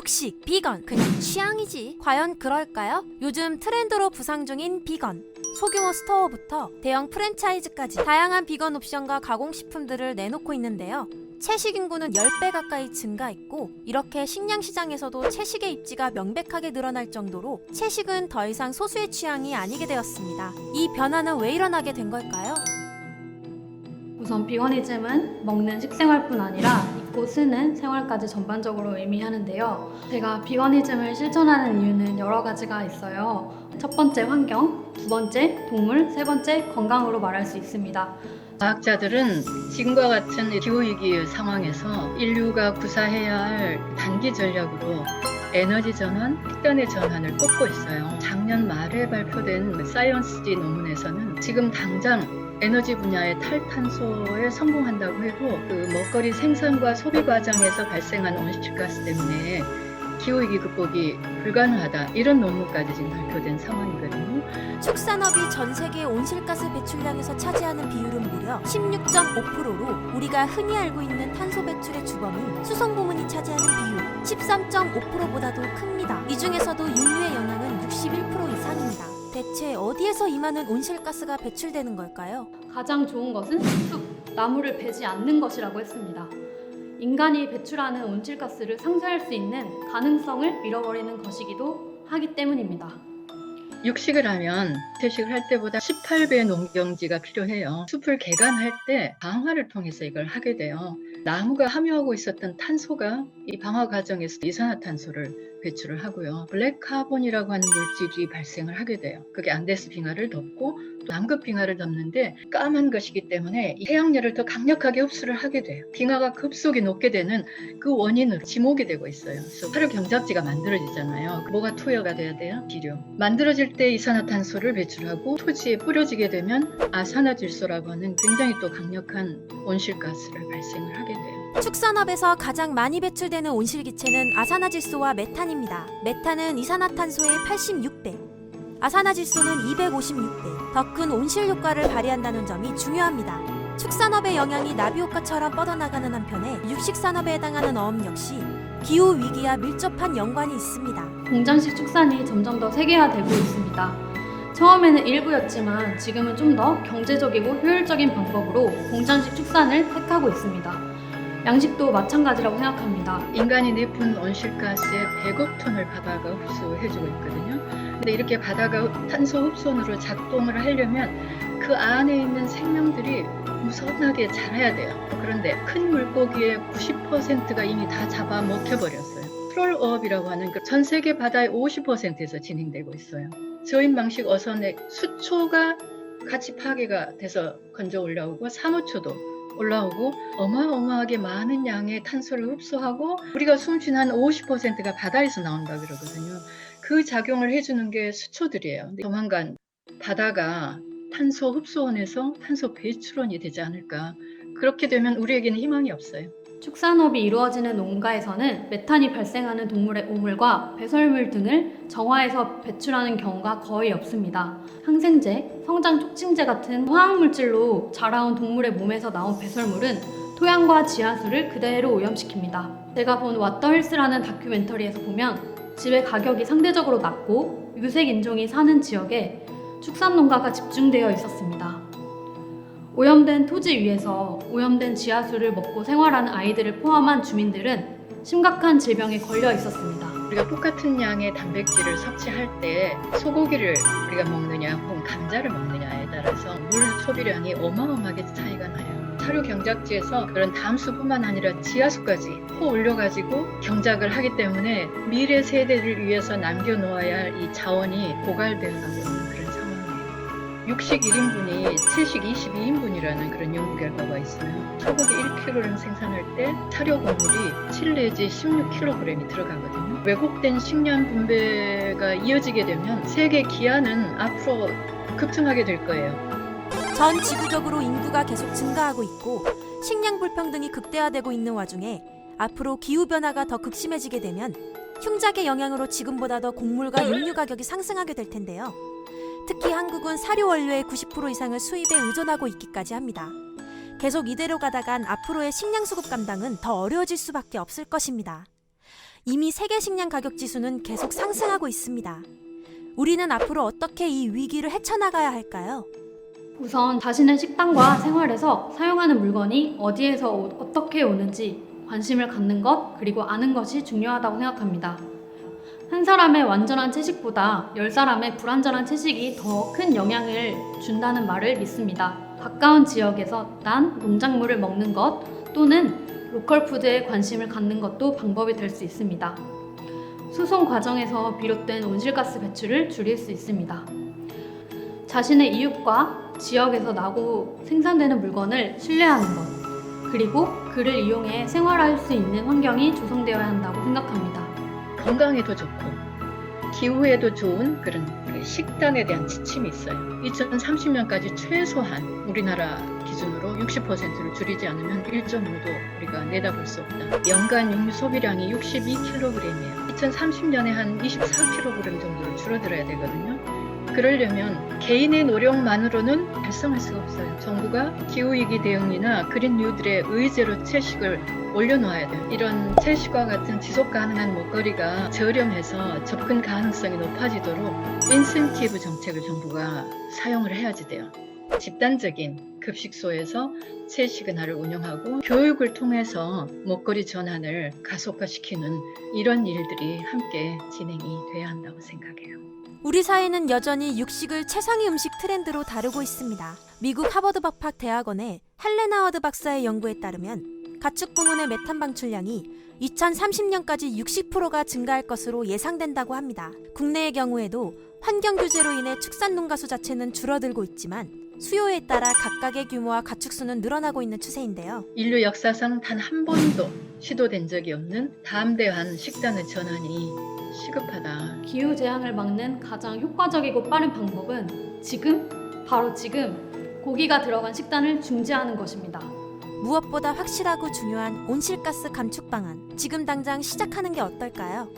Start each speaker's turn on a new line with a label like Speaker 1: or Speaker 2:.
Speaker 1: 육식, 비건, 그냥 취향이지. 과연 그럴까요? 요즘 트렌드로 부상 중인 비건. 소규모 스토어부터 대형 프랜차이즈까지 다양한 비건 옵션과 가공식품들을 내놓고 있는데요. 채식 인구는 10배 가까이 증가했고, 이렇게 식량 시장에서도 채식의 입지가 명백하게 늘어날 정도로 채식은 더 이상 소수의 취향이 아니게 되었습니다. 이 변화는 왜 일어나게 된 걸까요?
Speaker 2: 우선 비거니즘은 먹는 식생활뿐 아니라 입고 쓰는 생활까지 전반적으로 의미하는데요. 제가 비거니즘을 실천하는 이유는 여러 가지가 있어요. 첫 번째 환경, 두 번째 동물, 세 번째 건강으로 말할 수 있습니다.
Speaker 3: 과학자들은 지금과 같은 기후위기 상황에서 인류가 구사해야 할 단기 전략으로 에너지 전환, 식단의 전환을 꼽고 있어요. 작년 말에 발표된 사이언스지 논문에서는 지금 당장 에너지 분야의 탈탄소에 성공한다고 해도 그 먹거리 생산과 소비 과정에서 발생한 온실가스 때문에 기후위기 극복이 불가능하다, 이런 논문까지 지금 발표된 상황이거든요.
Speaker 1: 축산업이 전 세계 온실가스 배출량에서 차지하는 비율은 무려 16.5%로 우리가 흔히 알고 있는 탄소 배출의 주범인 수송 부문이 차지하는 비율 13.5%보다도 큽니다. 이 중에서도 육류의 영향은 61% 이상입니다. 대체 어디에서 이 많은 온실가스가 배출되는 걸까요?
Speaker 2: 가장 좋은 것은 숲, 나무를 베지 않는 것이라고 했습니다. 인간이 배출하는 온실가스를 상쇄할 수 있는 가능성을 잃어버리는 것이기도 하기 때문입니다.
Speaker 3: 육식을 하면 채식을 할 때보다 18배의 농경지가 필요해요. 숲을 개간할 때 방화를 통해서 이걸 하게 돼요. 나무가 함유하고 있었던 탄소가 이 방화 과정에서 이산화탄소를 배출을 하고요. 블랙카본이라고 하는 물질이 발생을 하게 돼요. 그게 안데스 빙하를 덮고 또 남극 빙하를 덮는데 까만 것이기 때문에 이 해양열을 더 강력하게 흡수를 하게 돼요. 빙하가 급속히 녹게 되는 그 원인으로 지목이 되고 있어요. 그래서 화력 경작지가 만들어지잖아요. 뭐가 투여가 돼야 돼요? 비료. 만들어질 때 이산화탄소를 배출하고 토지에 뿌려지게 되면 아산화질소라고 하는 굉장히 또 강력한 온실가스를 발생을 하게 돼요.
Speaker 1: 축산업에서 가장 많이 배출되는 온실기체는 아산화질소와 메탄입니다. 메탄은 이산화탄소의 86배, 아산화질소는 256배, 더 큰 온실 효과를 발휘한다는 점이 중요합니다. 축산업의 영향이 나비효과처럼 뻗어나가는 한편에 육식산업에 해당하는 어업 역시 기후위기와 밀접한 연관이 있습니다.
Speaker 2: 공장식 축산이 점점 더 세계화되고 있습니다. 처음에는 일부였지만 지금은 좀 더 경제적이고 효율적인 방법으로 공장식 축산을 택하고 있습니다. 양식도 마찬가지라고 생각합니다.
Speaker 3: 인간이 내뿜는 온실가스의 100억 톤을 바다가 흡수해주고 있거든요. 근데 이렇게 바다가 탄소 흡수원으로 작동을 하려면 그 안에 있는 생명들이 무성하게 자라야 돼요. 그런데 큰 물고기의 90%가 이미 다 잡아먹혀버렸어요. 트롤어업이라고 하는 그 전 세계 바다의 50%에서 진행되고 있어요. 저인 방식 어선의 수초가 같이 파괴가 돼서 건져 올라오고 사무초도 올라오고 어마어마하게 많은 양의 탄소를 흡수하고 우리가 숨쉬는 한 50%가 바다에서 나온다 그러거든요. 그 작용을 해주는 게 수초들이에요. 근데 조만간 바다가 탄소 흡수원에서 탄소 배출원이 되지 않을까. 그렇게 되면 우리에게는 희망이 없어요.
Speaker 2: 축산업이 이루어지는 농가에서는 메탄이 발생하는 동물의 오물과 배설물 등을 정화해서 배출하는 경우가 거의 없습니다. 항생제, 성장 촉진제 같은 화학물질로 자라온 동물의 몸에서 나온 배설물은 토양과 지하수를 그대로 오염시킵니다. 제가 본 왓더힐스라는 다큐멘터리에서 보면 집의 가격이 상대적으로 낮고 유색 인종이 사는 지역에 축산 농가가 집중되어 있었습니다. 오염된 토지 위에서 오염된 지하수를 먹고 생활하는 아이들을 포함한 주민들은 심각한 질병에 걸려 있었습니다.
Speaker 3: 우리가 똑같은 양의 단백질을 섭취할 때 소고기를 우리가 먹느냐 혹은 감자를 먹느냐에 따라서 물 소비량이 어마어마하게 차이가 나요. 사료 경작지에서 그런 담수뿐만 아니라 지하수까지 퍼 올려가지고 경작을 하기 때문에 미래 세대를 위해서 남겨놓아야 할 이 자원이 고갈되어 가고 있는 그런 상황이에요. 육식 1인분이 채식 22인분이라는 그런 연구 결과가 있어요. 소고기 1kg 생산할 때 사료 곡물이 7 내지 16kg이 들어가거든요. 왜곡된 식량 분배가 이어지게 되면 세계 기아는 앞으로 급증하게 될 거예요.
Speaker 1: 전 지구적으로 인구가 계속 증가하고 있고 식량 불평등이 극대화되고 있는 와중에 앞으로 기후변화가 더 극심해지게 되면 흉작의 영향으로 지금보다 더 곡물과 육류 가격이 상승하게 될 텐데요. 특히 한국은 사료 원료의 90% 이상을 수입에 의존하고 있기까지 합니다. 계속 이대로 가다간 앞으로의 식량 수급 감당은 더 어려워질 수밖에 없을 것입니다. 이미 세계 식량 가격 지수는 계속 상승하고 있습니다. 우리는 앞으로 어떻게 이 위기를 헤쳐나가야 할까요?
Speaker 2: 우선 자신의 식단과 생활에서 사용하는 물건이 어디에서 어떻게 오는지 관심을 갖는 것, 그리고 아는 것이 중요하다고 생각합니다. 한 사람의 완전한 채식보다 10사람의 불완전한 채식이 더 큰 영향을 준다는 말을 믿습니다. 가까운 지역에서 난 농작물을 먹는 것 또는 로컬 푸드에 관심을 갖는 것도 방법이 될 수 있습니다. 수송 과정에서 비롯된 온실가스 배출을 줄일 수 있습니다. 자신의 이웃과 지역에서 나고 생산되는 물건을 신뢰하는 것, 그리고 그를 이용해 생활할 수 있는 환경이 조성되어야 한다고 생각합니다.
Speaker 3: 건강에도 좋고 기후에도 좋은 그런 식단에 대한 지침이 있어요. 2030년까지 최소한 우리나라 기준으로 60%를 줄이지 않으면 1.5도 우리가 내다볼 수 없다. 연간 육류 소비량이 62kg이에요. 2030년에 한 24kg 정도로 줄어들어야 되거든요. 그러려면 개인의 노력만으로는 달성할 수가 없어요. 정부가 기후위기 대응이나 그린 뉴딜의 의제로 채식을 올려놓아야 돼요. 이런 채식과 같은 지속 가능한 먹거리가 저렴해서 접근 가능성이 높아지도록 인센티브 정책을 정부가 사용을 해야지 돼요. 집단적인 급식소에서 채식은하를 운영하고 교육을 통해서 먹거리 전환을 가속화시키는 이런 일들이 함께 진행이 돼야 한다고 생각해요.
Speaker 1: 우리 사회는 여전히 육식을 최상위 음식 트렌드로 다루고 있습니다. 미국 하버드 법학 대학원의 헬렌 하워드 박사의 연구에 따르면 가축 부문의 메탄 방출량이 2030년까지 60%가 증가할 것으로 예상된다고 합니다. 국내의 경우에도 환경 규제로 인해 축산 농가수 자체는 줄어들고 있지만 수요에 따라 각각의 규모와 가축 수는 늘어나고 있는 추세인데요.
Speaker 3: 인류 역사상 단 한 번도 시도된 적이 없는 다함대한 식단의 전환이 시급하다.
Speaker 2: 기후 재앙을 막는 가장 효과적이고 빠른 방법은 바로 지금 고기가 들어간 식단을 중지하는 것입니다.
Speaker 1: 무엇보다 확실하고 중요한 온실가스 감축 방안, 지금 당장 시작하는 게 어떨까요?